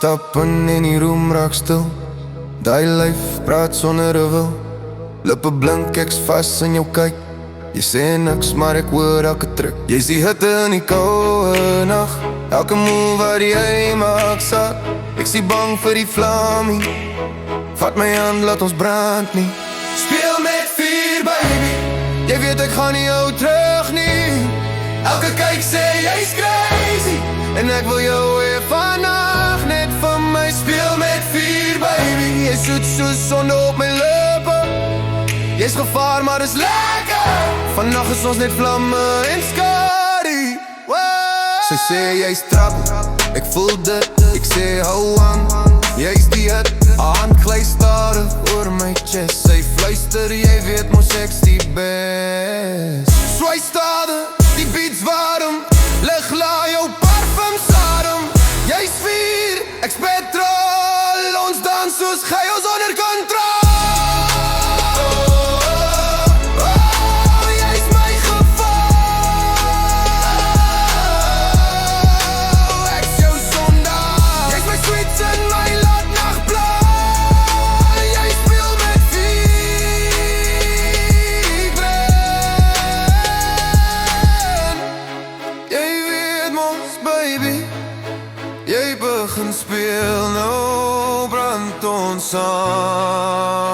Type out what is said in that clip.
stap in en die room raak stil. Daai lyf praat sonder 'n wil. Lippe blink, ek's vas in jou kyk. Jy sê niks, maar ek hoor elke trek. Jy's die hitte in die koue nag. Elke move wat jy maak sak. Ek's nie bang vir die vlamie. Vat my hand, laat ons brand nie. Speel met vuur, baby. Jy weet ek gaan nie jou terug nie. Elke kyk sê jy's crazy. En ek wil jou weer vannacht net vir my. Speel met vuur, baby. Jy soet soos sonde op my lippe. Jy's gevaar, maar is lekker. Vannacht is ons net vlamme en skadi. Sy sê jy's trouble, ek voel dit. Ek sê hou aan, jy's die hit. Hand glij stadig oor my chest. Sy fluister, jy weet mos ek's die best. Swaai stadig, die beats warm. Lig laai jou parfum sadem. Jy's vuur, ek's petrol. Ons dans soos chaos onder controle. Jy begin speel, nou brand ons aan.